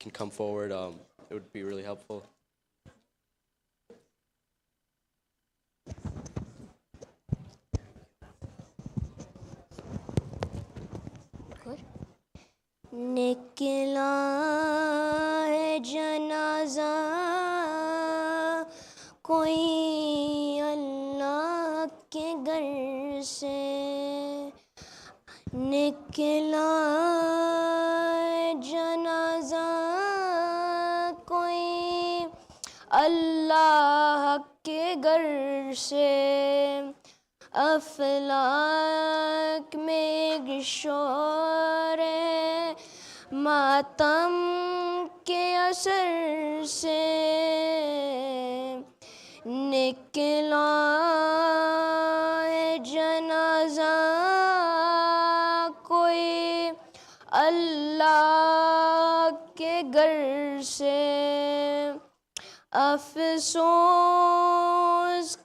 can come forward, it would be really helpful. نکلا ہے جنازہ کوئی اللہ کے گھر سے، نکلا ہے جنازہ کوئی اللہ کے گھر سے، افلاک میں ایک شور ہے ماتم کے اثر سے، نکلا ہے جنازہ کوئی اللہ کے گھر سے، افسوس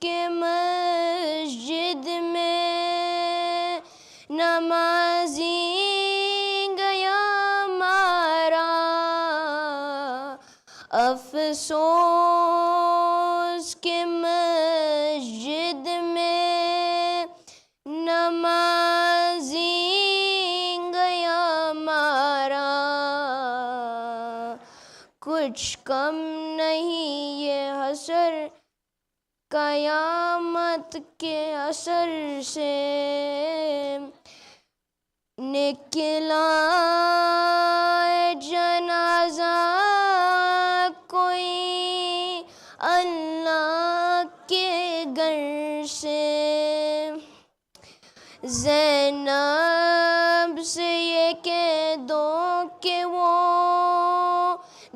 کے مسجد میں نمازی گیا مارا، افسوس کے مسجد میں نمازی گیا مارا، کچھ کم نہیں یہ حشر قیامت کے اثر سے، نکلا ہے جنازہ کوئی اللہ کے گھر سے، زینب سے یہ کہہ دو کہ وہ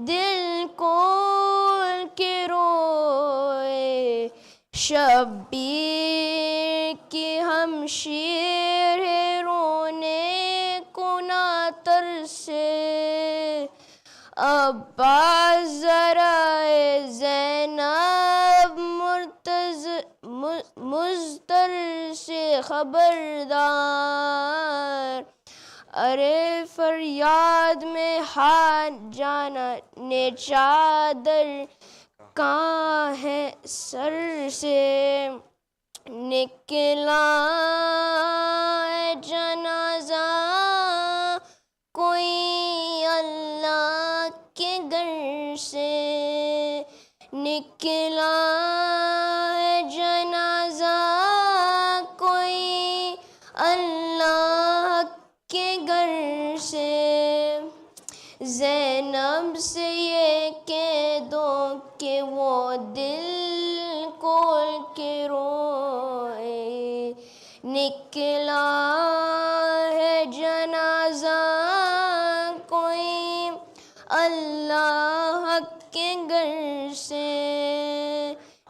دل کھول کے روئے، شبیر کی ہمشیر ہے رونے کو نہ ترسے، عباس ذرا زینب مضطر سے خبردار، ارے فریاد میں ہاتھ جانا نے چادر کہاں ہے سر سے، نکلا ہے جنازہ کوئی اللہ کے گھر سے، نکلا ہے جنازہ کوئی اللہ کے گھر سے، زینب سے یہ کہہ دو کہ وہ دل کھول کے روئے، نکلا ہے جنازہ کوئی اللہ کے گھر سے،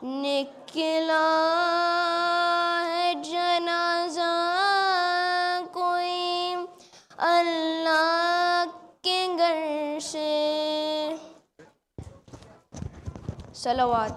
نکلا ہے جنازہ کوئی اللہ کے گھر سے، صلوات۔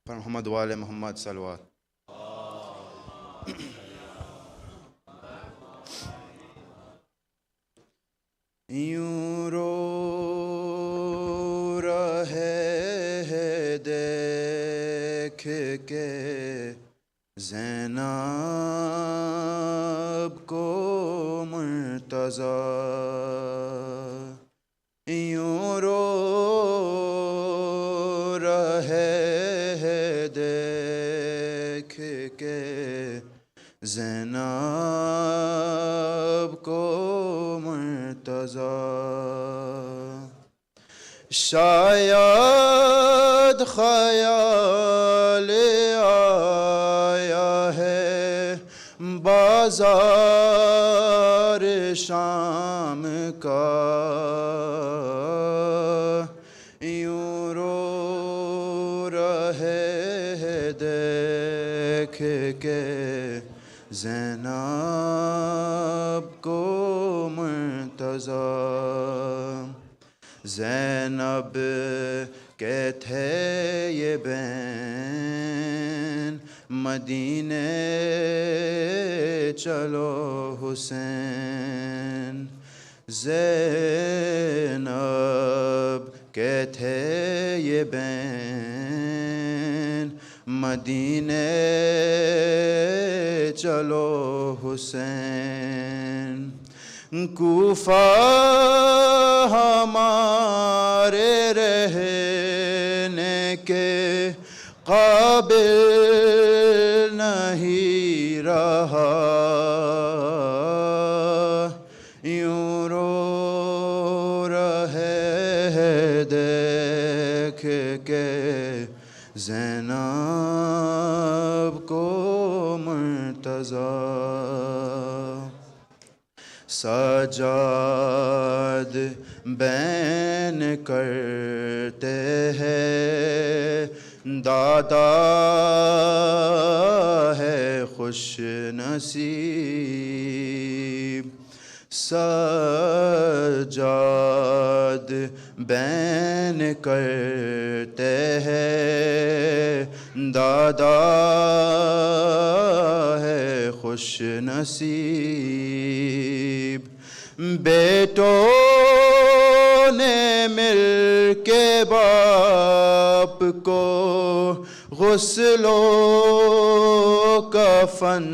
پر محمد وال محمد صلوات۔ یوں رو رہے ہیں دیکھ کے زینب کو مرتضیٰ، یوں رو رہے ہیں دیکھ کے زینب کو مرتضیٰ، شاید خیال آیا ہے بازار شام کا، یوں رو رہے ہیں دیکھ کے زینب کو مرتضیٰ، زینب کے تھے یہ بین مدینے چلو حسین زینب کے تھے یہ بین مدینے چلو حسین کوفہ ہمارے رہنے کے قابل نہیں رہا یوں رو رہے دیکھ کے زینب کو مرتضی سجاد بین کرتے ہیں دادا ہے خوش نصیب سجاد بین کرتے ہیں دادا ہے خوش نصیب بیٹوں نے مل کے باپ کو غسل و کفن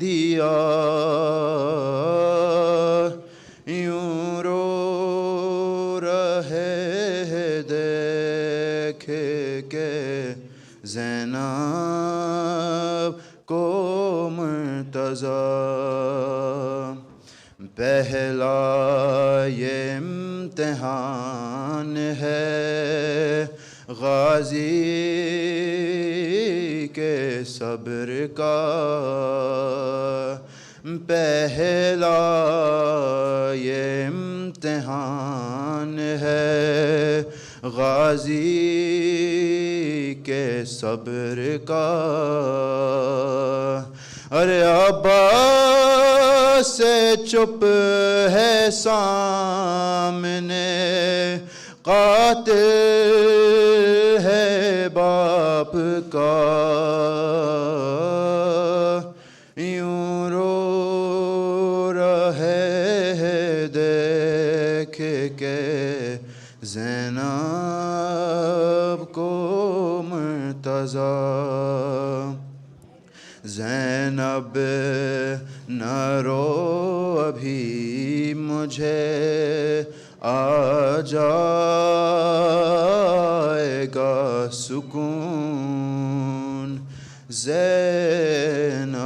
دیا یوں رو رہے دیکھ کے زینب کو مرتضی پہلا یہ امتحان ہے غازی کے صبر کا پہلا یہ امتحان ہے غازی کے صبر کا ارے ابا سے چپ ہے سامنے قاتل ہے باپ کا یوں رو رہے دیکھ کے زینب کو مرتضی زینب نہ رو ابھی مجھے آ جائے گا سکون زینب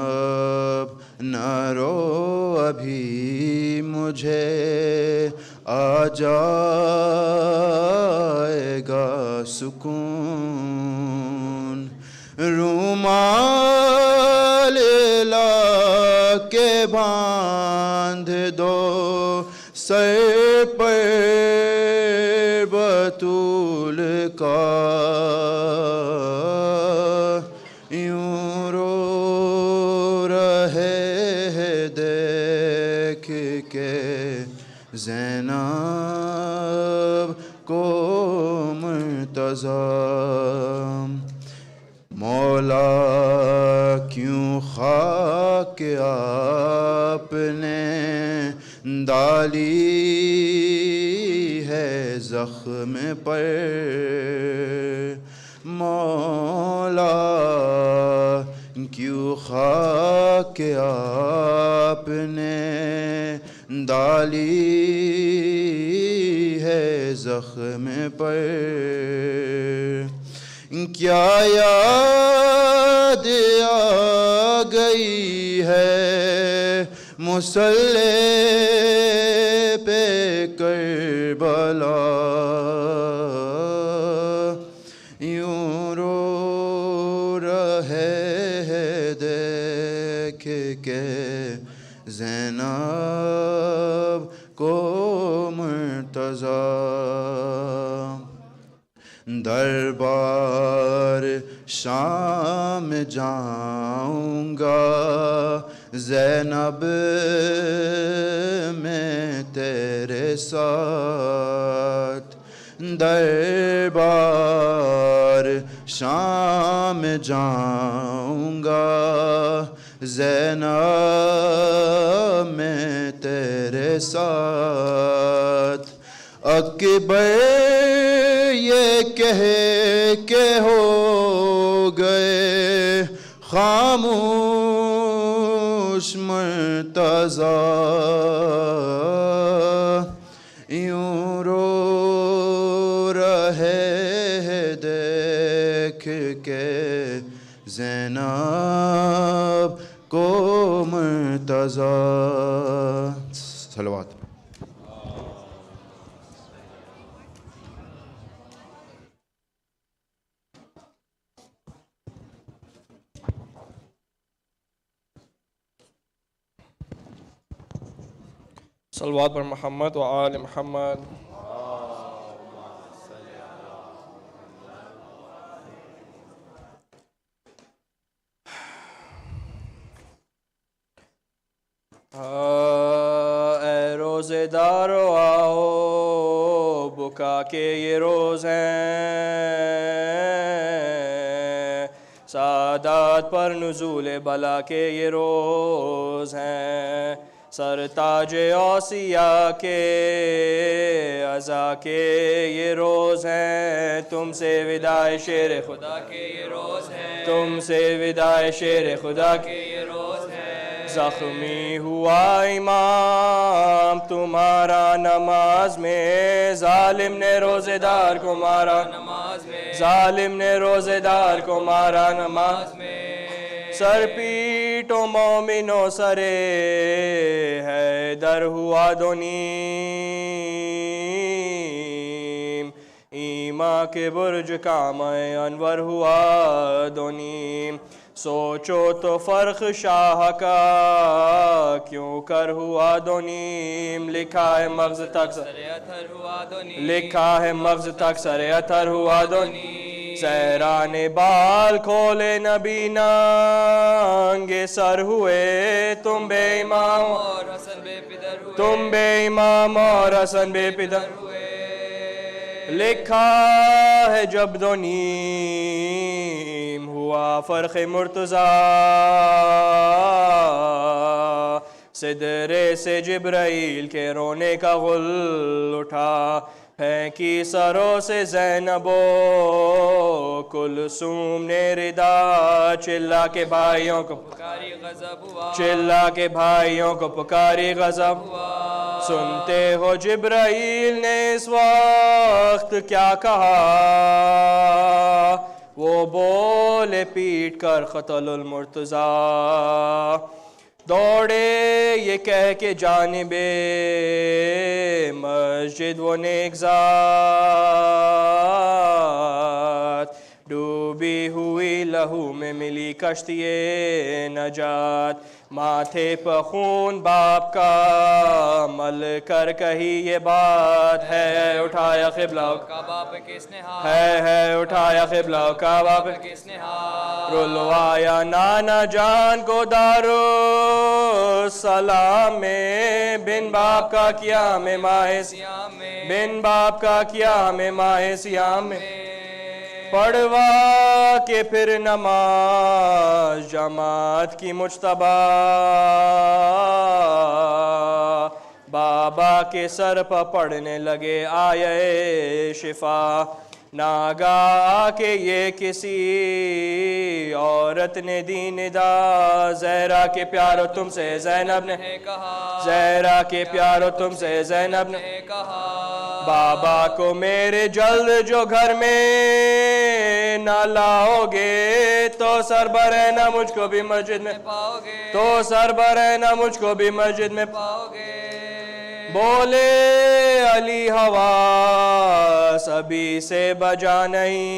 نہ رو ابھی مجھے آ جائے گا سکون رومال لا کے باندھ دو سر پر بطول کا یوں رو رہے دیکھ کے زینب کو مرتضی مولا کیوں خاک آپ نے ڈالی ہے زخم پر مولا کیوں خاک آپ نے ڈالی ہے زخم پر کیا یاد آ گئی ہے مصلی پہ کربلا یوں رو رہے دیکھ کے زینب کو مرتضی دربار شام جاؤں گا زینب میں تیرے ساتھ دربار شام جاؤں گا زینب میں تیرے ساتھ اکبر یہ کہہ کے ہو گئے خاموش مرتضی یوں رو رہے دیکھ کے زینب کو مرتضی صلوات صلوات پر محمد و آل محمد. اے روزے دارو آؤ بکا کے یہ روز ہیں سعادت پر نزول بلا کے یہ روز ہیں سر تاج اوصیاء کے عزا کے یہ روز ہیں تم سے وداع شیر خدا کے یہ روز ہیں تم سے وداع شیر خدا کے یہ روز ہیں زخمی ہوا امام تمہارا نماز میں ظالم نے روزے دار کو مارا نماز میں ظالم نے روزے دار کو مارا نماز میں سر پیٹو مومنو سرے حیدر ہوا دو نیم ایما کے برج کام انور ہوا دو نیم سوچو تو فرق شاہ کا کیوں کر ہوا دو نیم لکھا ہے مغز تک سر اتھر ہوا دو نیم لکھا ہے مغز تک سر اتھر ہوا دو نیم زہران بال کھولے نبی نانگے سر ہوئے تم بے امام اور حسن بے پدر ہوئے تم بے امام اور حسن بے پدر ہوئے لکھا ہے جب دو نیم ہوا فرق مرتضی صدرے سے جبرائیل کے رونے کا غل اٹھا پھینکی سروں سے زینب و کلثوم نے ردا چلا کے بھائیوں کو پکاری غضب ہوا چلا کے بھائیوں کو پکاری غضب ہوا سنتے ہو جبرائیل نے اس وقت کیا کہا وہ بولے پیٹ کر قتل المرتضی دوڑے یہ کہہ کے جانب مسجد وہ نیک ذات ڈوبی ہوئی لہو میں ملی کشتی نجات ماتھے پہ خون باپ کا مل کر کہی یہ بات ہے اٹھایا قبلہ کعبہ پہ کس نے ہاتھ ہے اٹھایا قبلہ کعبہ پہ کس نے ہاتھ رلوایا نانا جان کو دارو سلام میں بن باپ کا کیا ہمیں ماہ سیام میں بن باپ کا کیا ہمیں ماہ سیام میں پڑھوا کے پھر نماز جماعت کی مجتبی بابا کے سر پر پڑھنے لگے آیے شفا ناگاہ کے یہ کسی عورت نے دی ندا زہرا کے پیارو تم سے زینب نے کہا زہرا کے پیارو تم سے زینب نے کہا بابا کو میرے جلد جو گھر میں نہ لاؤ گے تو سربر ہے نہ مجھ کو بھی مسجد میں پاؤ گے تو سربر ہے نہ مجھ کو بھی مسجد میں پاؤ گے بولے علی حواس ابھی سے بجا نہیں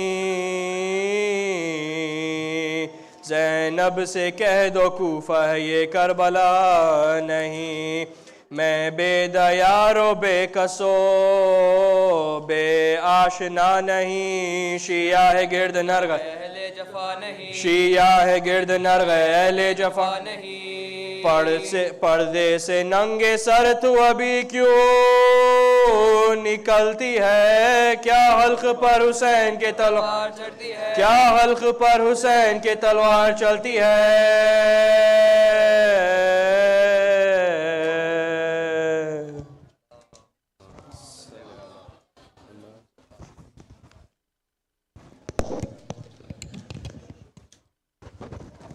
زینب سے کہہ دو کوفہ ہے یہ کربلا نہیں میں بے دیار و بے کسو بے آشنا نہیں شیعہ ہے گرد نرغ اہل جفا نہیں شیعہ ہے گرد نرغ اہل جفا نہیں پردے سے ننگے سر تو ابھی کیوں निकलती है, क्या हल्क पर हुसैन के तलवार चढ़ती है, क्या हल्क पर हुसैन के तलवार चलती है।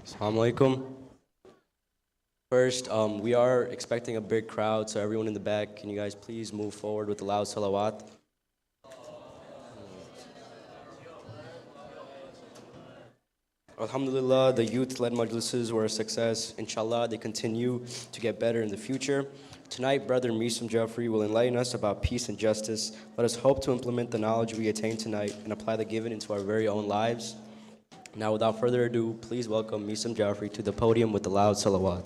Assalamu alaikum. First, we are expecting a big crowd, so everyone in the back, can you guys please move forward with the loud salawat? Alhamdulillah, the youth-led majlises were a success. Inshallah, they continue to get better in the future. Tonight, Brother Misam Jafri will enlighten us about peace and justice. Let us hope to implement the knowledge we attain tonight and apply the given into our very own lives. Now, without further ado, please welcome Misam Jafri to the podium with the loud salawat.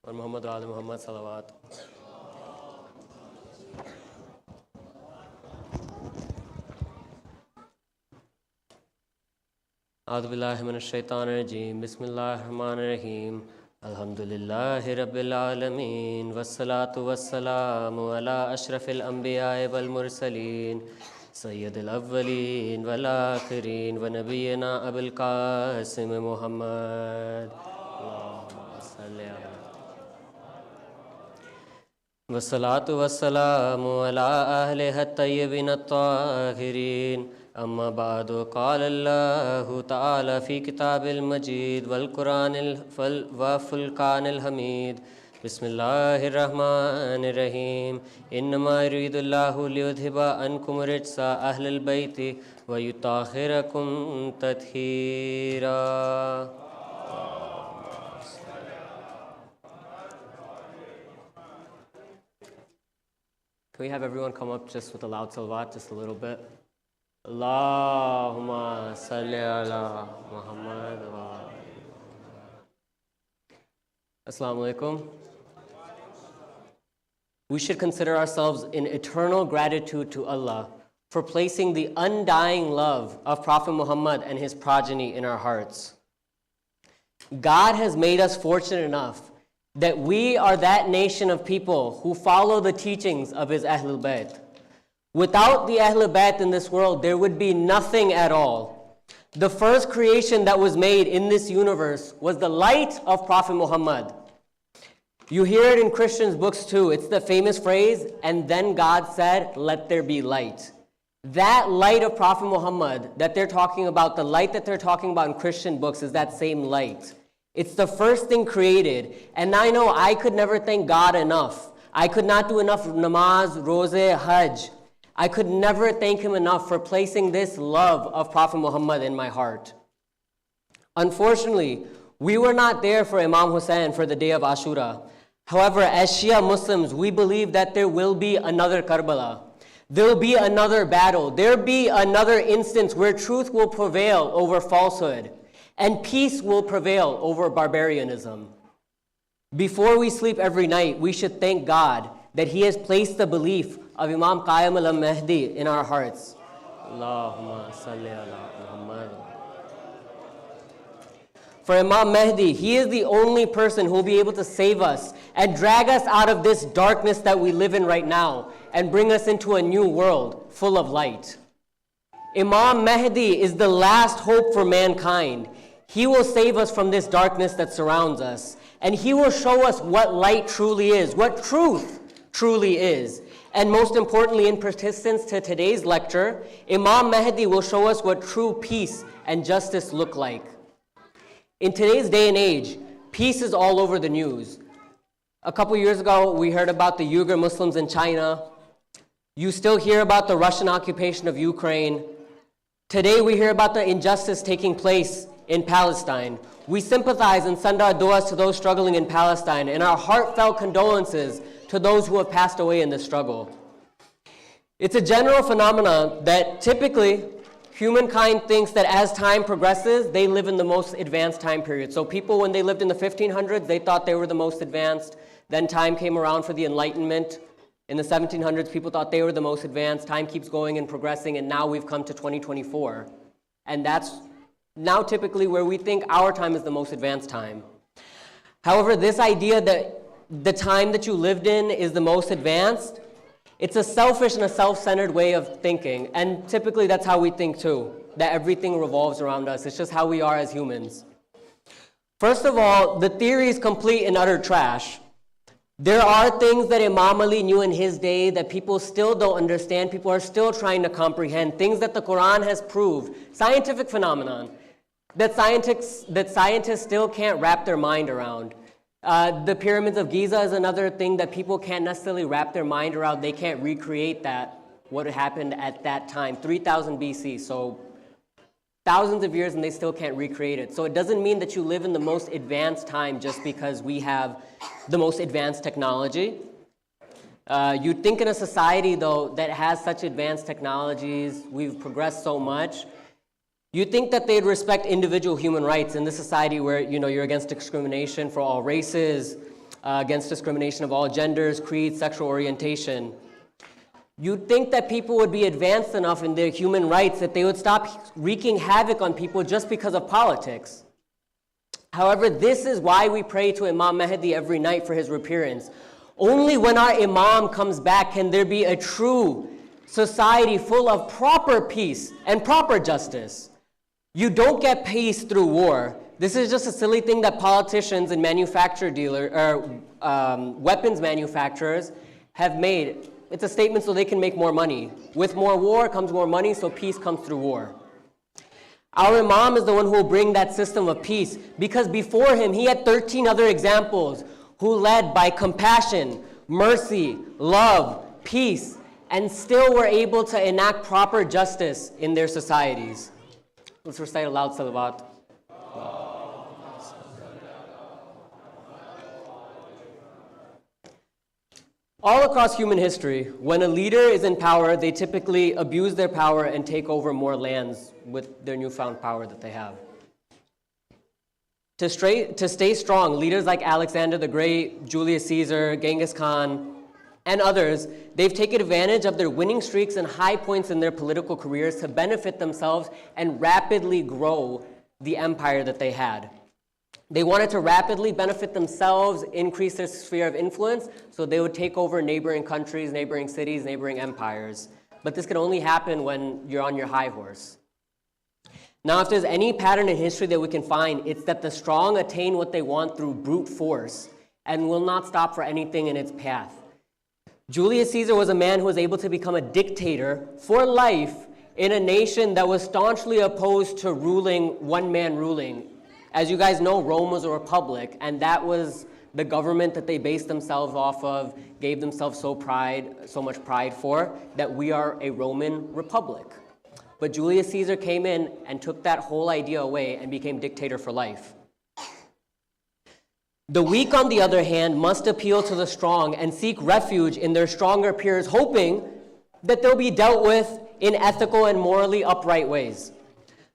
और मोहम्मद व आले मोहम्मद सलावत। औज़ु बिल्लाहि मिनश शैतानिर रजीम, बिस्मिल्लाहिर रहमानिर रहीम, अल्हम्दुलिल्लाहि रब्बिल आलमीन, वस्सलातु वस्सलामु अला अशरफिल अंबियाए वल मुरसलीन, सय्यदिल अव्वलीन वल आखिरीन व नबियना अबुल कासिम मुहम्मद, अल्लाहुम्मा सल्लि अला। वस्सलातु वस्सलामु अला अहलिहि अत्तय्यिबीन अत्ताहिरीन, अम्मा बादु क़ाल अल्लाहु तआला फ़ी किताबिल मजीद वल क़ुरानिल व फ़ुरक़ानिल हमीद, बिस्मिल्लाहिर रहमानिर रहीम, इन्नमा युरीदुल्लाहु लियुज़हिबा अन्कुम रिज्सा अहलिल बैति व युत्ताहिरकुम तत्हीरा। Can we have everyone come up just with a loud salawat, just a little bit? Allahumma salli ala Muhammad wa Assalamu alaikum. We should consider ourselves in eternal gratitude to Allah for placing the undying love of Prophet Muhammad and his progeny in our hearts. God has made us fortunate enough that we are that nation of people who follow the teachings of his Ahlul Bayt. Without the Ahlul Bayt in this world, there would be nothing at all. The first creation that was made in this universe was the light of Prophet Muhammad. You hear it in Christians' books too. It's the famous phrase, and then God said, let there be light. That light of Prophet Muhammad that they're talking about, the light that they're talking about in Christian books is that same light. It's the first thing created. And I know I could never thank God enough. I could not do enough namaz, rozeh, hajj. I could never thank him enough for placing this love of Prophet Muhammad in my heart. Unfortunately, we were not there for Imam Hussain for the day of Ashura. However, as Shia Muslims, we believe that there will be another Karbala. There will be another battle. There will be another instance where truth will prevail over falsehood, and peace will prevail over barbarianism. Before we sleep every night, we should thank God that he has placed the belief of Imam Qayyim al-Mahdi in our hearts. Allahumma salli ala Muhammad. For Imam Mahdi, he is the only person who will be able to save us and drag us out of this darkness that we live in right now and bring us into a new world full of light. Imam Mahdi is the last hope for mankind. He will save us from this darkness that surrounds us, and he will show us what light truly is, what truth truly is. And most importantly, in persistence to today's lecture, Imam Mahdi will show us what true peace and justice look like. In today's day and age, peace is all over the news. A couple years ago, we heard about the Uyghur Muslims in China. You still hear about the Russian occupation of Ukraine. Today, we hear about the injustice taking place in Palestine. We sympathize and send our du'as to those struggling in Palestine and our heartfelt condolences to those who have passed away in this struggle. It's a general phenomenon that typically humankind thinks that as time progresses, they live in the most advanced time period. So people, when they lived in the 1500s, they thought they were the most advanced. Then time came around for the Enlightenment. In the 1700s, people thought they were the most advanced. Time keeps going and progressing, and now we've come to 2024. And that's now typically where we think our time is the most advanced time. However, this idea that the time that you lived in is the most advanced, it's a selfish and a self-centered way of thinking. And typically that's how we think too, that everything revolves around us. It's just how we are as humans. First of all, the theory is complete and utter trash. There are things that Imam Ali knew in his day that people still don't understand, people are still trying to comprehend, things that the Quran has proved, scientific phenomenon, that scientists still can't wrap their mind around. The pyramids of Giza is another thing that people can't necessarily wrap their mind around. They can't recreate that, what happened at that time, 3000 BC, so thousands of years and they still can't recreate it. So it doesn't mean that you live in the most advanced time just because we have the most advanced technology. You'd think in a society though that has such advanced technologies, we've progressed so much, you'd think that they'd respect individual human rights in this society where you're against discrimination for all races, against discrimination of all genders, creeds, sexual orientation. You'd think that people would be advanced enough in their human rights that they would stop wreaking havoc on people just because of politics. However, this is why we pray to Imam Mahdi every night for his reappearance. Only when our Imam comes back can there be a true society full of proper peace and proper justice. You don't get peace through war. This is just a silly thing that politicians and weapons manufacturers have made. It's a statement so they can make more money. With more war comes more money, so peace comes through war. Our Imam is the one who will bring that system of peace, because before him, he had 13 other examples who led by compassion, mercy, love, peace, and still were able to enact proper justice in their societies. Let's recite aloud salawat. All across human history, when a leader is in power, they typically abuse their power and take over more lands with their newfound power that they have. To stay strong, leaders like Alexander the Great, Julius Caesar, Genghis Khan, and others, they've taken advantage of their winning streaks and high points in their political careers to benefit themselves and rapidly grow the empire that they had. They wanted to rapidly benefit themselves, increase their sphere of influence, so they would take over neighboring countries, neighboring cities, neighboring empires. But this can only happen when you're on your high horse. Now, if there's any pattern in history that we can find, it's that the strong attain what they want through brute force and will not stop for anything in its path. Julius Caesar was a man who was able to become a dictator for life in a nation that was staunchly opposed to one man ruling. As you guys know, Rome was a republic, and that was the government that they based themselves off of, gave themselves so much pride for, that we are a Roman republic. But Julius Caesar came in and took that whole idea away and became dictator for life. The weak, on the other hand, must appeal to the strong and seek refuge in their stronger peers, hoping that they'll be dealt with in ethical and morally upright ways.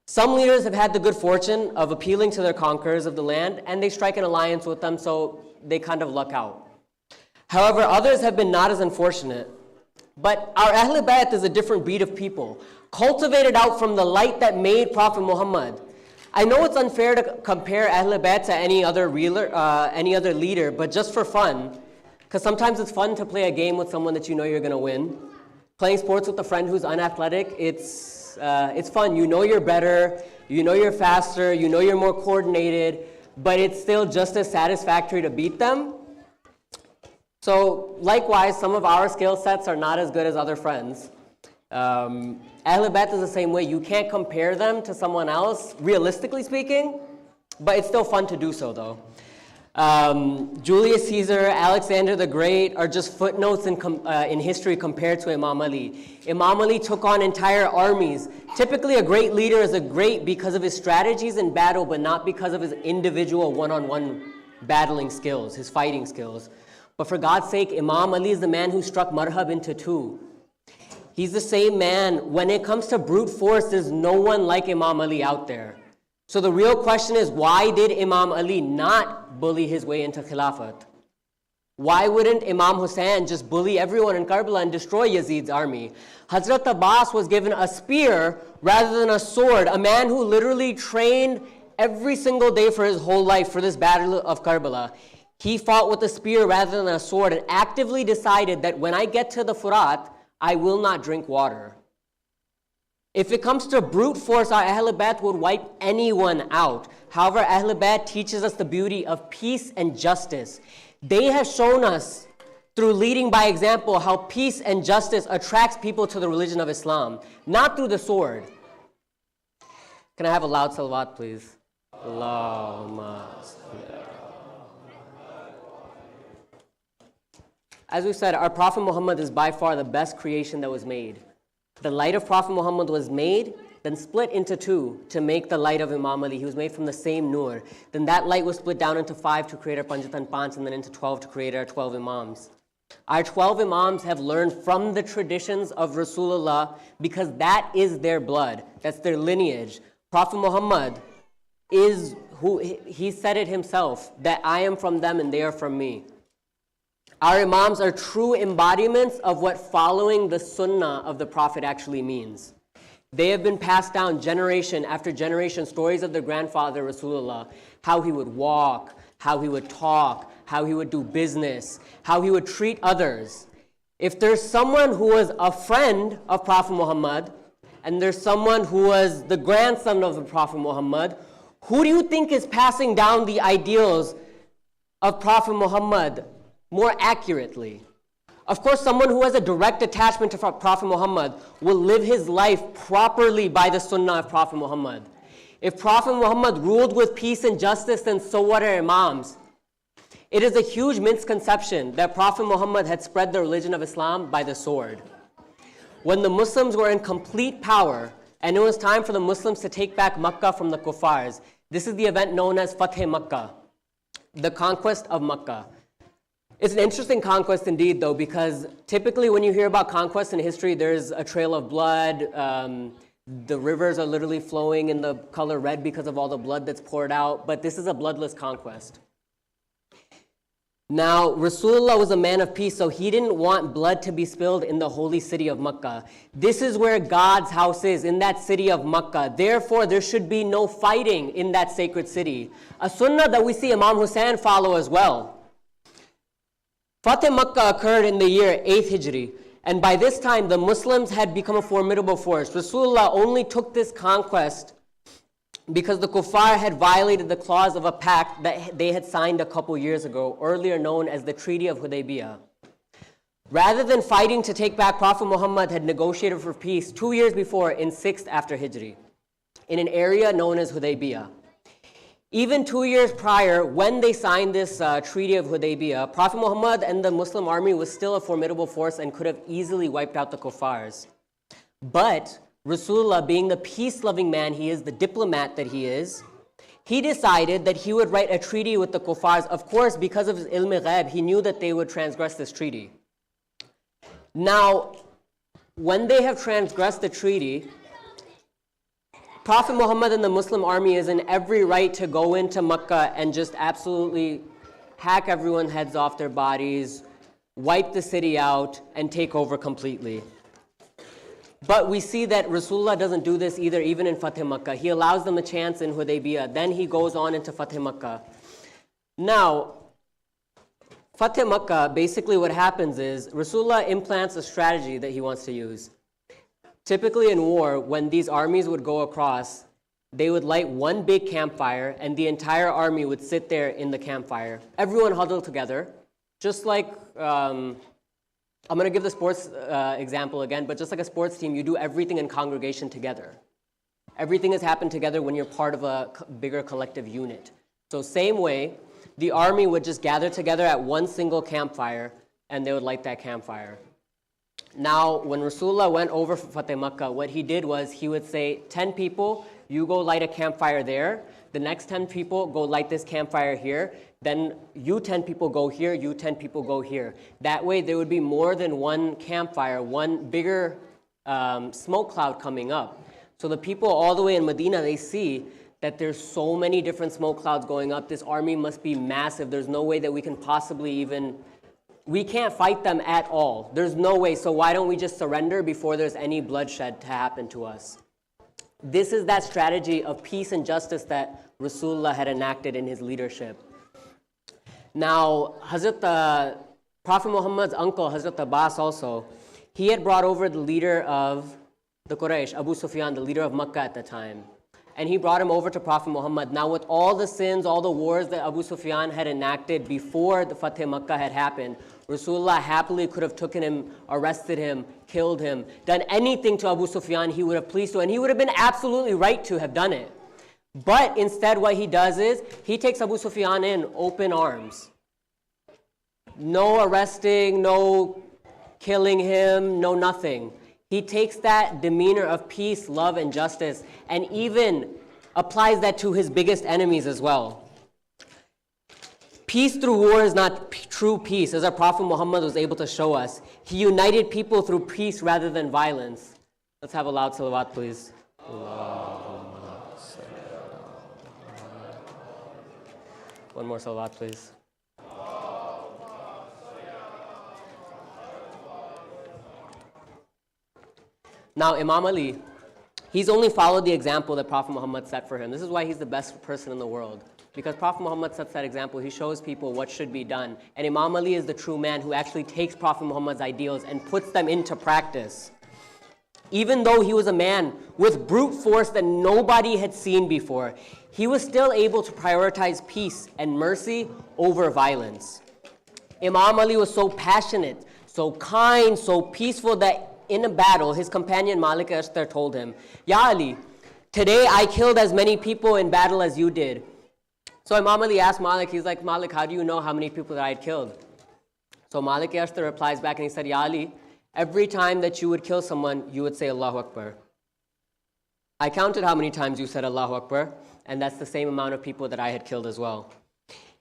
Some leaders have had the good fortune of appealing to their conquerors of the land, and they strike an alliance with them, so they kind of luck out. However, others have been not as unfortunate. But our Ahl Bayt is a different breed of people, cultivated out from the light that made Prophet Muhammad. I know it's unfair to compare Ahl Bayt to any other leader, but just for fun, because sometimes it's fun to play a game with someone that you know you're going to win. Playing sports with a friend who's unathletic, it's fun. You know you're better, you know you're faster, you know you're more coordinated, but it's still just as satisfactory to beat them. So likewise, some of our skill sets are not as good as other friends. Ahl Bayt is the same way. You can't compare them to someone else, realistically speaking, but it's still fun to do so though. Julius Caesar, Alexander the Great are just footnotes in history compared to Imam Ali. Imam Ali took on entire armies. Typically a great leader is a great because of his strategies in battle, but not because of his individual one-on-one battling skills, his fighting skills. But for God's sake, Imam Ali is the man who struck Marhab into two. He's the same man. When it comes to brute force, there's no one like Imam Ali out there. So the real question is, why did Imam Ali not bully his way into Khilafat? Why wouldn't Imam Hussain just bully everyone in Karbala and destroy Yazid's army? Hazrat Abbas was given a spear rather than a sword, a man who literally trained every single day for his whole life for this battle of Karbala. He fought with a spear rather than a sword and actively decided that when I get to the Furat, I will not drink water. If it comes to brute force, our Ahl Bayt would wipe anyone out. However, Ahl Bayt teaches us the beauty of peace and justice. They have shown us through leading by example how peace and justice attracts people to the religion of Islam, not through the sword. Can I have a loud salawat, please? Allahumma salli. As we said, our Prophet Muhammad is by far the best creation that was made. The light of Prophet Muhammad was made, then split into two to make the light of Imam Ali. He was made from the same nur. Then that light was split down into 5 to create our Panjatan Panch, and then into 12 to create our 12 Imams. Our 12 Imams have learned from the traditions of Rasulullah because that is their blood. That's their lineage. Prophet Muhammad is who, he said it himself, that I am from them and they are from me. Our Imams are true embodiments of what following the sunnah of the Prophet actually means. They have been passed down generation after generation, stories of their grandfather Rasulullah, how he would walk, how he would talk, how he would do business, how he would treat others. If there's someone who was a friend of Prophet Muhammad, and there's someone who was the grandson of the Prophet Muhammad, who do you think is passing down the ideals of Prophet Muhammad more accurately? Of course, someone who has a direct attachment to Prophet Muhammad will live his life properly by the sunnah of Prophet Muhammad. If Prophet Muhammad ruled with peace and justice, then so what are Imams? It is a huge misconception that Prophet Muhammad had spread the religion of Islam by the sword. When the Muslims were in complete power, and it was time for the Muslims to take back Makkah from the Kuffars, this is the event known as Fateh Makkah, the conquest of Makkah. It's an interesting conquest indeed, though, because typically when you hear about conquest in history, there's a trail of blood. The rivers are literally flowing in the color red because of all the blood that's poured out. But this is a bloodless conquest. Now, Rasulullah was a man of peace, so he didn't want blood to be spilled in the holy city of Makkah. This is where God's house is, in that city of Makkah. Therefore, there should be no fighting in that sacred city. A sunnah that we see Imam Hussain follow as well. Fateh Makkah occurred in the year 8th Hijri, and by this time the Muslims had become a formidable force. Rasulullah only took this conquest because the Kuffar had violated the clause of a pact that they had signed a couple years ago, earlier known as the Treaty of Hudaybiyah. Rather than fighting to take back, Prophet Muhammad had negotiated for peace 2 years before in 6th after Hijri, in an area known as Hudaybiyah. Even 2 years prior, when they signed this Treaty of Hudaybiyah, Prophet Muhammad and the Muslim army was still a formidable force and could have easily wiped out the Kuffars. But Rasulullah, being the peace-loving man he is, the diplomat that he is, he decided that he would write a treaty with the Kuffars. Of course, because of his ilm-e-ghaib, he knew that they would transgress this treaty. Now, when they have transgressed the treaty, Prophet Muhammad and the Muslim army is in every right to go into Makkah and just absolutely hack everyone's heads off their bodies, wipe the city out, and take over completely. But we see that Rasulullah doesn't do this either, even in Fateh Makkah. He allows them a chance in Hudaybiyah. Then he goes on into Fateh Makkah. Now, Fateh Makkah, basically what happens is Rasulullah implants a strategy that he wants to use. Typically in war, when these armies would go across, they would light one big campfire and the entire army would sit there in the campfire. Everyone huddled together, just like, I'm going to give the sports example again, but just like a sports team, you do everything in congregation together. Everything has happened together when you're part of a bigger collective unit. So same way, the army would just gather together at one single campfire and they would light that campfire. Now, when Rasulullah went over Fateh Makkah, what he did was he would say, 10 people, you go light a campfire there. The next 10 people go light this campfire here. Then you 10 people go here, you 10 people go here. That way there would be more than one campfire, one bigger smoke cloud coming up. So the people all the way in Medina, they see that there's so many different smoke clouds going up. This army must be massive. There's no way that we can possibly even We can't fight them at all. There's no way. So why don't we just surrender before there's any bloodshed to happen to us? This is that strategy of peace and justice that Rasulullah had enacted in his leadership. Now, Prophet Muhammad's uncle, Hazrat Abbas also, he had brought over the leader of the Quraysh, Abu Sufyan, the leader of Makkah at the time. And he brought him over to Prophet Muhammad. Now with all the sins, all the wars that Abu Sufyan had enacted before the Fatih Makkah had happened, Rasulullah happily could have taken him, arrested him, killed him, done anything to Abu Sufyan he would have pleased to, and he would have been absolutely right to have done it. But instead what he does is, he takes Abu Sufyan in open arms. No arresting, no killing him, no nothing. He takes that demeanor of peace, love, and justice, and even applies that to his biggest enemies as well. Peace through war is not true peace, as our Prophet Muhammad was able to show us. He united people through peace rather than violence. Let's have a loud salawat, please. One more salawat, please. Now, Imam Ali, he's only followed the example that Prophet Muhammad set for him. This is why he's the best person in the world. Because Prophet Muhammad sets that example, he shows people what should be done. And Imam Ali is the true man who actually takes Prophet Muhammad's ideals and puts them into practice. Even though he was a man with brute force that nobody had seen before, he was still able to prioritize peace and mercy over violence. Imam Ali was so passionate, so kind, so peaceful that in a battle, his companion Malik Ashtar told him, Ya Ali, today I killed as many people in battle as you did. So Imam Ali asked Malik, he's like, Malik, how do you know how many people that I had killed? So Malik Ashtar replies back and he said, Ya Ali, every time that you would kill someone, you would say Allahu Akbar. I counted how many times you said Allahu Akbar, and that's the same amount of people that I had killed as well.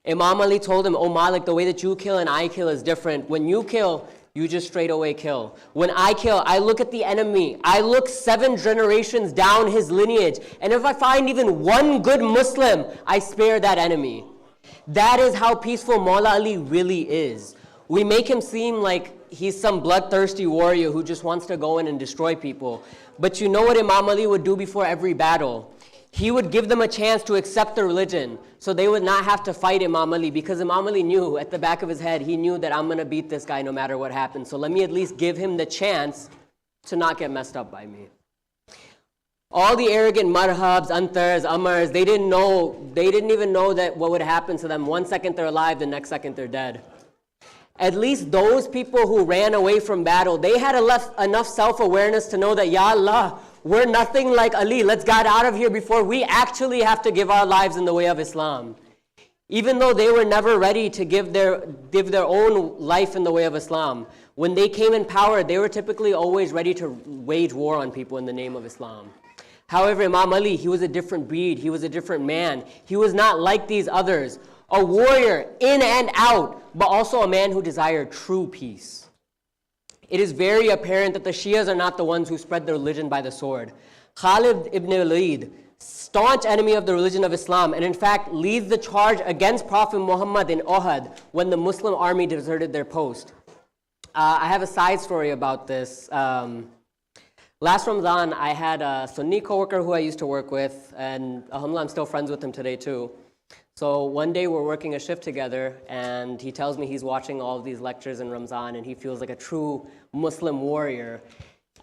Imam Ali told him, Oh Malik, the way that you kill and I kill is different. When you kill, you just straight away kill. When I kill, I look at the enemy. I look 7 generations down his lineage. And if I find even one good Muslim, I spare that enemy. That is how peaceful Mawla Ali really is. We make him seem like he's some bloodthirsty warrior who just wants to go in and destroy people. But you know what Imam Ali would do before every battle? He would give them a chance to accept the religion so they would not have to fight Imam Ali, because Imam Ali knew at the back of his head, he knew that I'm going to beat this guy no matter what happens. So let me at least give him the chance to not get messed up by me. All the arrogant marhabs, antars, amars, they didn't even know that what would happen to them. 1 second they're alive, the next second they're dead. At least those people who ran away from battle, they had enough self-awareness to know that, Ya Allah, we're nothing like Ali. Let's get out of here before we actually have to give our lives in the way of Islam. Even though they were never ready to give their own life in the way of Islam, when they came in power, they were typically always ready to wage war on people in the name of Islam. However, Imam Ali, he was a different breed. He was a different man. He was not like these others. A warrior in and out, but also a man who desired true peace. It is very apparent that the Shias are not the ones who spread the religion by the sword. Khalid ibn Walid, staunch enemy of the religion of Islam, and in fact leads the charge against Prophet Muhammad in Uhud when the Muslim army deserted their post. I have a side story about this. Last Ramadan, I had a Sunni coworker who I used to work with, and alhamdulillah, I'm still friends with him today too. So one day we're working a shift together, and he tells me he's watching all of these lectures in Ramzan, and he feels like a true Muslim warrior.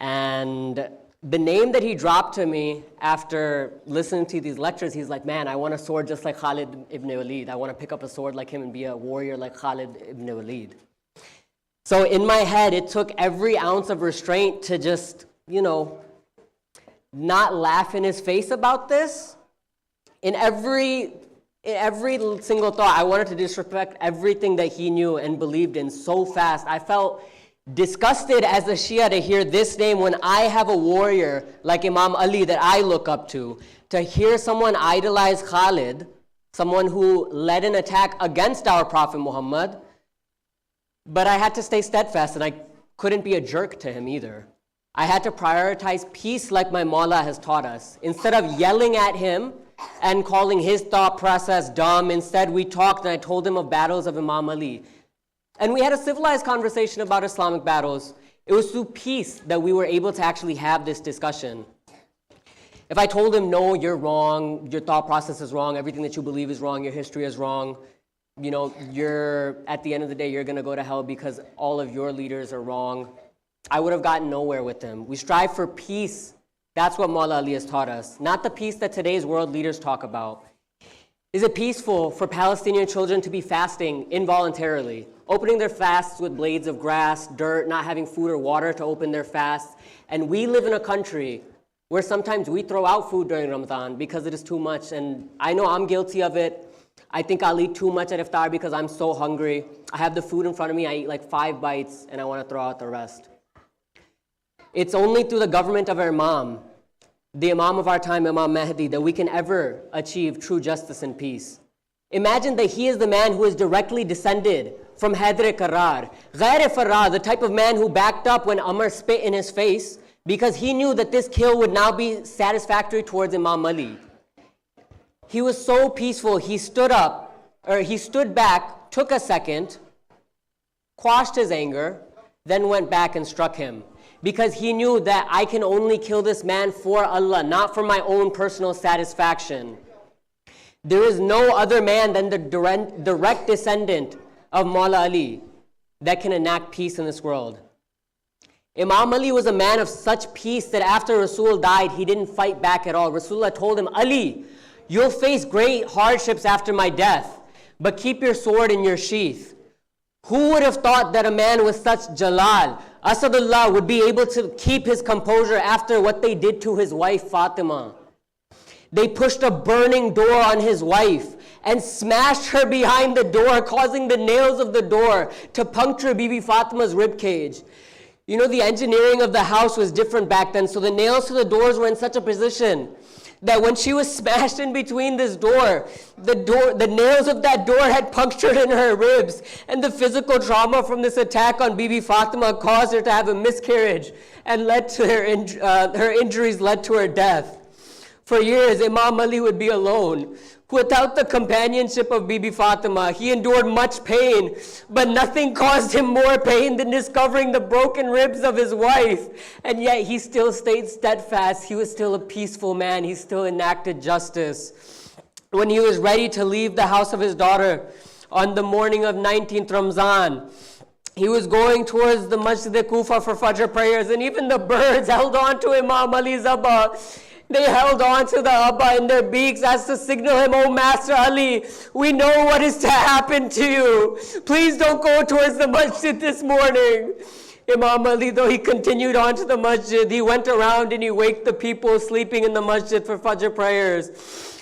And the name that he dropped to me after listening to these lectures, he's like, man, I want a sword just like Khalid ibn Walid. I want to pick up a sword like him and be a warrior like Khalid ibn Walid. So in my head, it took every ounce of restraint to just, not laugh in his face about this. In every single thought, I wanted to disrespect everything that he knew and believed in so fast. I felt disgusted as a Shia to hear this name when I have a warrior like Imam Ali that I look up to hear someone idolize Khalid, someone who led an attack against our Prophet Muhammad. But I had to stay steadfast, and I couldn't be a jerk to him either. I had to prioritize peace like my Mawla has taught us. Instead of yelling at him and calling his thought process dumb, instead we talked and I told him of battles of Imam Ali. And we had a civilized conversation about Islamic battles. It was through peace that we were able to actually have this discussion. If I told him, no, you're wrong, your thought process is wrong, everything that you believe is wrong, your history is wrong, at the end of the day, you're going to go to hell because all of your leaders are wrong, I would have gotten nowhere with him. We strive for peace. That's what Maula Ali has taught us, not the peace that today's world leaders talk about. Is it peaceful for Palestinian children to be fasting involuntarily, opening their fasts with blades of grass, dirt, not having food or water to open their fasts? And we live in a country where sometimes we throw out food during Ramadan because it is too much. And I know I'm guilty of it. I think I'll eat too much at iftar because I'm so hungry. I have the food in front of me, I eat like 5 bites, and I want to throw out the rest. It's only through the government of our Imam, the Imam of our time, Imam Mahdi, that we can ever achieve true justice and peace. Imagine that he is the man who is directly descended from Haidar Qarrar, Ghair Farrar, the type of man who backed up when Umar spit in his face because he knew that this kill would now be satisfactory towards Imam Ali. He was so peaceful, he stood back, took a second, quashed his anger, then went back and struck him. Because he knew that I can only kill this man for Allah, not for my own personal satisfaction. There is no other man than the direct descendant of Maula Ali that can enact peace in this world. Imam Ali was a man of such peace that after Rasul died, he didn't fight back at all. Rasulullah told him, Ali, you'll face great hardships after my death, but keep your sword in your sheath. Who would have thought that a man with such jalal, Asadullah, would be able to keep his composure after what they did to his wife Fatima? They pushed a burning door on his wife and smashed her behind the door, causing the nails of the door to puncture Bibi Fatima's ribcage. The engineering of the house was different back then, so the nails to the doors were in such a position that when she was smashed in between this door, the nails of that door had punctured in her ribs, and the physical trauma from this attack on Bibi Fatima caused her to have a miscarriage and led to her injuries led to her death. For years, Imam Ali would be alone. Without the companionship of Bibi Fatima, he endured much pain, but nothing caused him more pain than discovering the broken ribs of his wife. And yet he still stayed steadfast. He was still a peaceful man. He still enacted justice. When he was ready to leave the house of his daughter on the morning of 19th Ramzan, he was going towards the Masjid Kufa for Fajr prayers, and even the birds held on to Imam Ali's Abba. They held on to the Abba in their beaks as to signal him, "Oh Master Ali, we know what is to happen to you. Please don't go towards the masjid this morning." Imam Ali, though he continued on to the masjid, he went around and he waked the people sleeping in the masjid for Fajr prayers.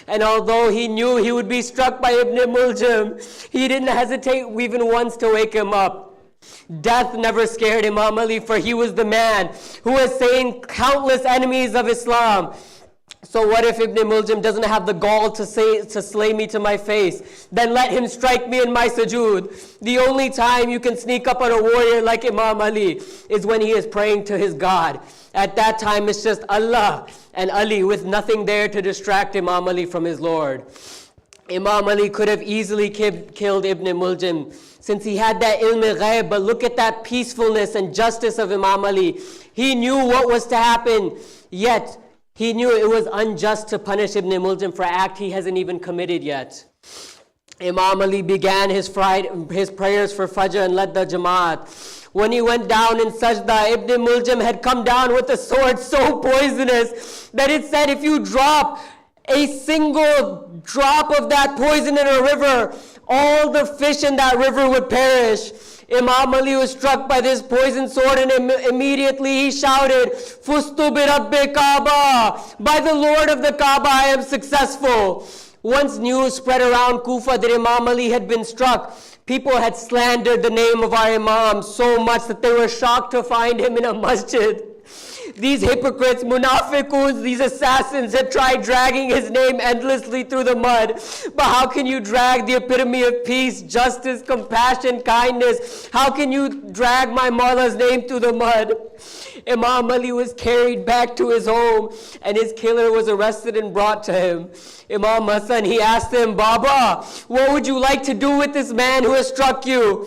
And although he knew he would be struck by Ibn Muljam, he didn't hesitate even once to wake him up. Death never scared Imam Ali, for he was the man who was saying countless enemies of Islam. So what if Ibn Muljam doesn't have the gall to slay me to my face? Then let him strike me in my sujood. The only time you can sneak up on a warrior like Imam Ali is when he is praying to his God. At that time it's just Allah and Ali, with nothing there to distract Imam Ali from his Lord. Imam Ali could have easily killed Ibn Muljam since he had that ilm-e-ghaib, but look at that peacefulness and justice of Imam Ali. He knew what was to happen, yet he knew it was unjust to punish Ibn Muljam for an act he hasn't even committed yet. Imam Ali began his prayers for Fajr and led the Jamaat. When he went down in Sajda, Ibn Muljam had come down with a sword so poisonous that it said if you drop a single drop of that poison in a river, all the fish in that river would perish. Imam Ali was struck by this poisoned sword, and immediately he shouted, "Fustu bi Rabbi Kaaba! By the Lord of the Kaaba, I am successful." Once news spread around Kufa that Imam Ali had been struck, people had slandered the name of our Imam so much that they were shocked to find him in a masjid. These hypocrites, munafiquns, these assassins had tried dragging his name endlessly through the mud. But how can you drag the epitome of peace, justice, compassion, kindness? How can you drag my Maula's name through the mud? Imam Ali was carried back to his home, and his killer was arrested and brought to him. Imam Hassan, he asked him, "Baba, what would you like to do with this man who has struck you?"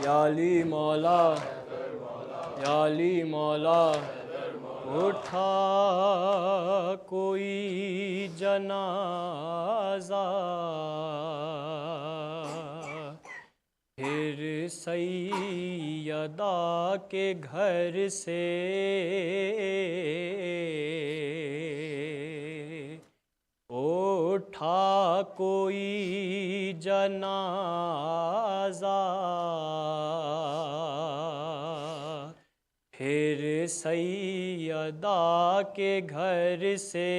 یا علی مولا یا علی مولا اٹھا کوئی جنازہ پھر سیدہ کے گھر سے اٹھا کوئی جنازہ پھر سیدہ کے گھر سے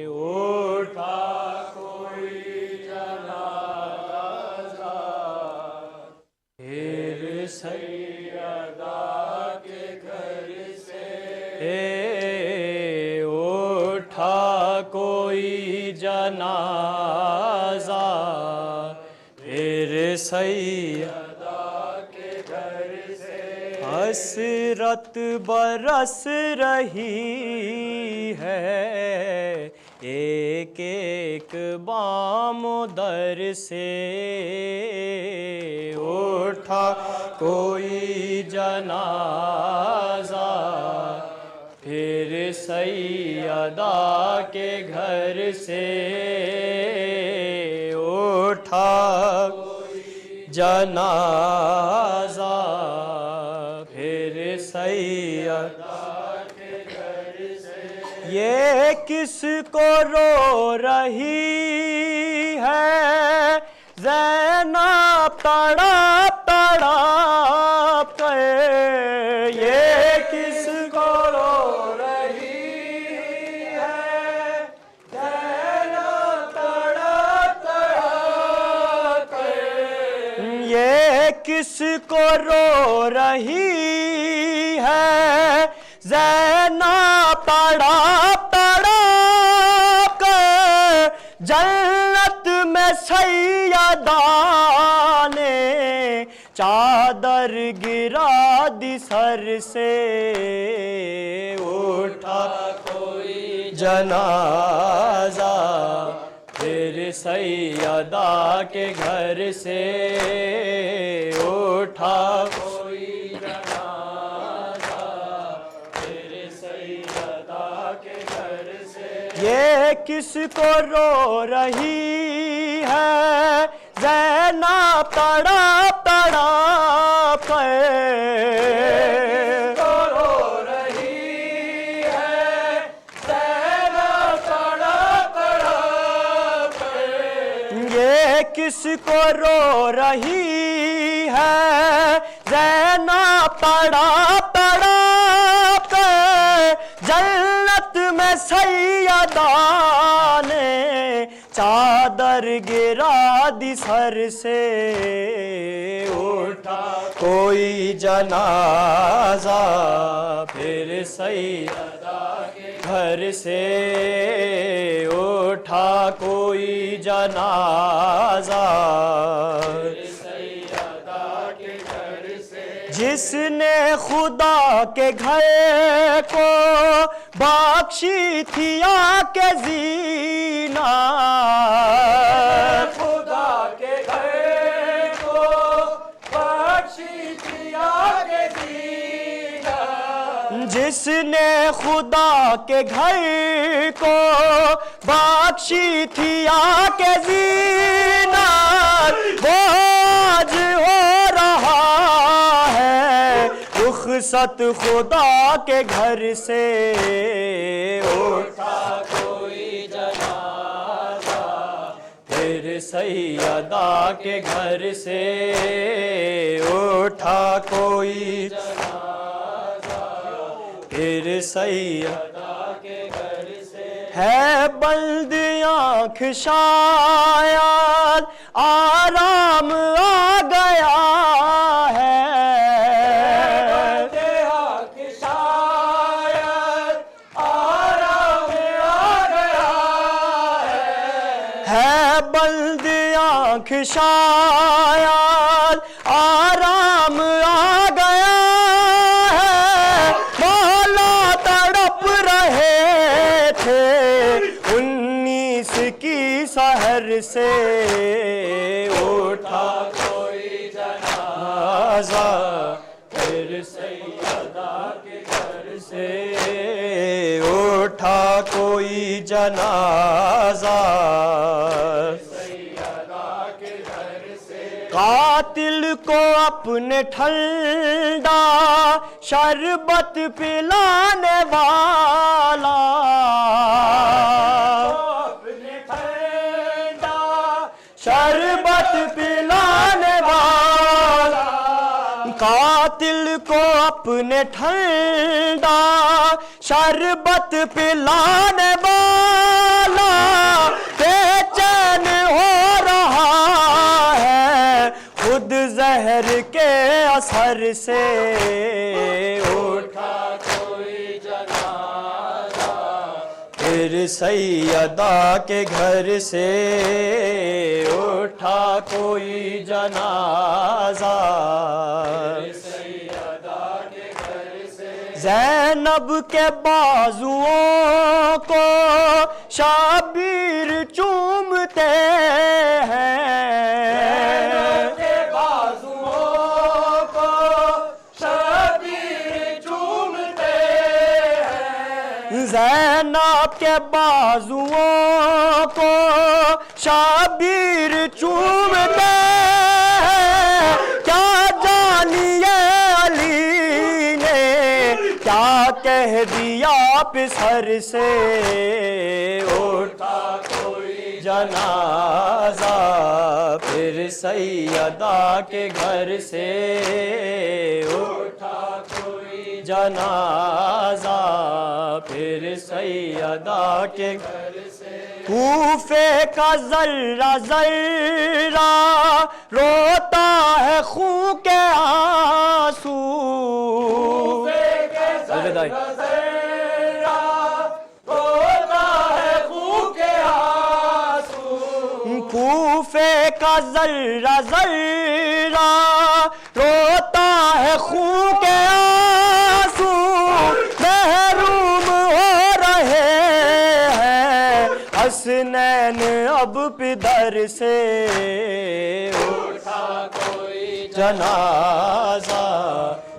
اٹھا کوئی جنازہ پھر سیدہ کے گھر سے اٹھا کوئی جنازہ پھر سیدہ کے گھر سے حسرت برس رہی ہے ایک ایک بام در سے اٹھا کوئی جنازہ پھر سیدہ کے گھر سے اٹھا جنازہ پھر سیدہ کے گھر سے یہ کس کو رو رہی ہے زینب تڑپ تڑپ کے یہ کس کو رو رہی ہے زینب تڑپ تڑپ کے یہ کس کو رو رہی ہے زینب تڑپ تڑپ کے جنت میں سیدہ نے چادر گرا دی سر سے اٹھا کوئی جنازہ پھر سیدہ کے گھر سے اٹھا کوئی جنازہ پھر سیدہ کے گھر سے یہ کس کو رو رہی ہے زینب تڑپ تڑپ کے رو رہی ہے زینب تڑپ تڑپ کے یہ کس کو رو رہی ہے زینب تڑپ تڑپ کے جنت میں سیدہ نے چادر گرا دی سر سے اٹھا کوئی جنازہ پھر سیدہ کے گھر سے اٹھا کوئی جنازہ جس نے خدا کے گھر کو بخشی تھی آنکھ زینت خدا کے گھر کو بخشی تھی آنکھ زینت جس نے خدا کے گھر کو بخشی تھی آنکھ زینت وہ آج ہو رہا رخصت خدا کے گھر سے اٹھا کوئی جنازہ پھر سیدہ کے گھر سے اٹھا کوئی جنازہ پھر سیدہ کے گھر سے ہے بند آنکھ شاید آرام آ گیا ہے بند آنکھ شاید آرام آ گیا ہے مولا تڑپ رہے تھے 19 کی سحر سے اٹھا کوئی پھر سیدہ کے گھر سے اٹھا کوئی جنازہ قاتل کو اپنے ٹھنڈا شربت پلانے والا اپنے ٹھنڈا شربت پلانے والا قاتل کو اپنے ٹھنڈا شربت پلانے والا بے چین ہو رہا ہے خود زہر کے اثر سے اٹھا کوئی جنازہ پھر سیدہ کے گھر سے اٹھا کوئی جنازہ زینب کے بازوؤں کو شبیر چومتے ہیں زینب کے بازوؤں کو شبیر چومتے ہیں زینب کے بازوؤں کو شبیر چومتے ہیں کیا جانیے علی نے کیا کہہ دیا پسر سے اٹھا کوئی جنازہ پھر سیدہ کے گھر سے اٹھا کوئی جنازہ پھر سیدہ کے گھر سے کوفے کا ذرہ ذرہ روتا ہے خون کے آنسو کوفے کا ذرہ ذرہ روتا ہے خون کے آنسو محروم ہو رہے ہیں حسنین اب پدر سے اٹھا کوئی جنازہ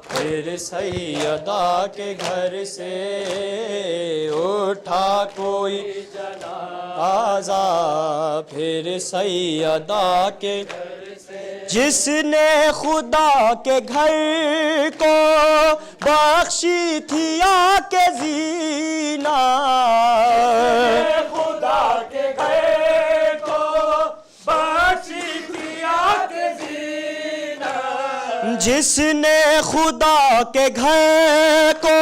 پھر سیدہ کے گھر سے اٹھا کوئی جنازہ پھر سیدہ کے گھر سے جس نے خدا کے گھر کو بخشی تھی آ کے زینہ خدا کے گھر کو بخشی تھی آ کے زینہ جس نے خدا کے گھر کو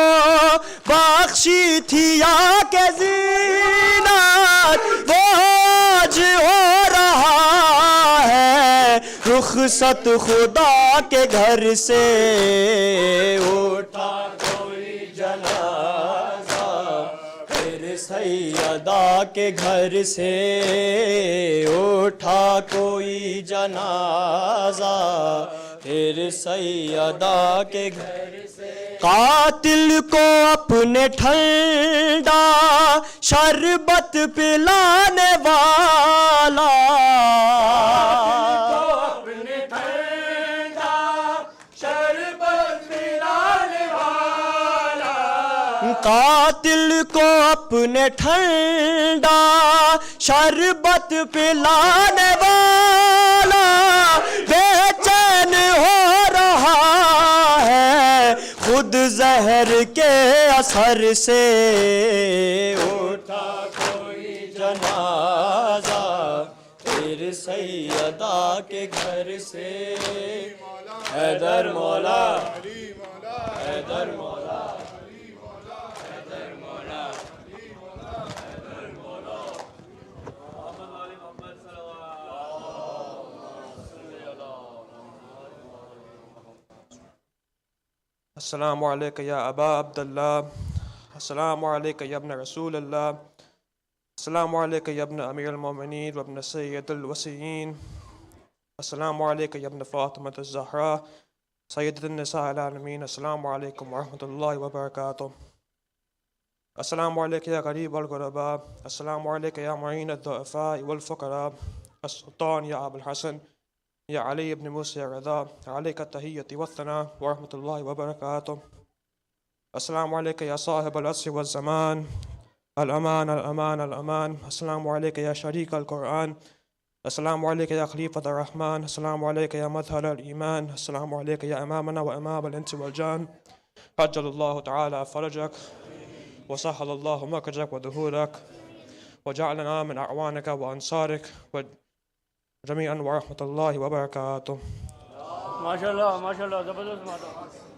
بخشی تھی آ کے زینت وہ آج ہو رہا ہے رخصت خدا کے گھر سے اٹھا کوئی جنازہ پھر سیدہ کے گھر سے اٹھا کوئی جنازہ پھر سیدہ کے گھر سے قاتل کو اپنے ٹھنڈا شربت پلانے والا اپنے ٹھنڈا شربت پلانے والا قاتل کو اپنے ٹھنڈا شربت پلانے والا بے چین ہو رہا ہے خود زہر کے اثر سے اٹھا کوئی جنازہ پھر سیدہ کے گھر سے حیدر مولا حیدر مولا السلام علیکم یا ابا عبداللہ السلام علیکم یا ابن رسول اللہ السلام علیکم یا ابن امیر المومنین و ابن سید الوسیین السلام علیکم یا ابن فاطمہ الزہرا سیدۃ النساء العالمین السلام علیکم ورحمۃ اللہ وبرکاتہ السلام علیکم یا غریب الغرباء السلام علیکم یا معین الضعفاء والفقراء السلطان یا ابو الحسن يا علي بن موسى الرضا عليك التحية والثناء ورحمة الله وبركاته. السلام عليك يا صاحب العصر والزمان، الأمان الأمان الأمان. السلام عليك يا شريك القرآن، السلام عليك يا خليفة الرحمن، السلام عليك يا مظهر الإيمان، السلام عليك يا إمامنا وإمام الإنس والجان. عجل الله تعالى فرجك وسهل الله مخرجك وظهورك وجعلنا من أعوانك وأنصارك جميعا ورحمة الله وبركاته. ما شاء الله ما شاء الله زبردست.